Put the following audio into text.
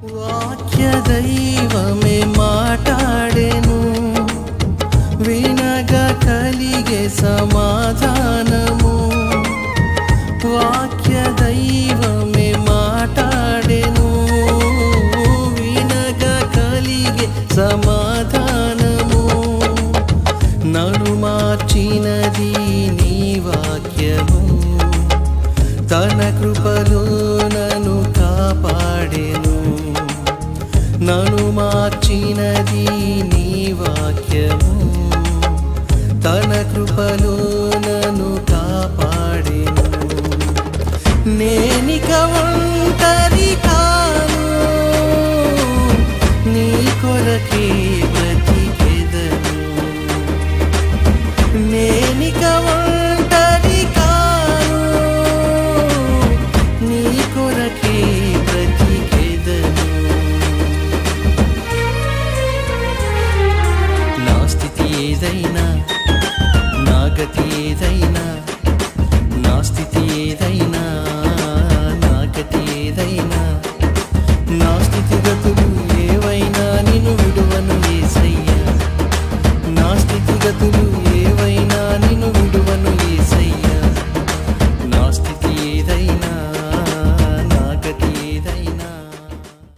వాక్య దైవమే మాట్లాడెను, వినగా కలిగే సమాధానము. వాక్య దైవమే మాట్లాడెను, వినగా కలిగే సమాధానము. నన్ను మార్చినది నీ వాక్యము, తన కృపలో నన్ను కాపాడెను. నన్ను మార్చినది నీ వాక్యము, తన కృపలో నన్ను కాపాడెను. నేనిక ఒంటరి కాను, నీ కొరకే బ్రతికెదను. నేనిక ఒంటరి కాను, నీ కొరకే బ్రతికెదను. నా స్థితి ఏదైనా, నా గతి ఏదైనా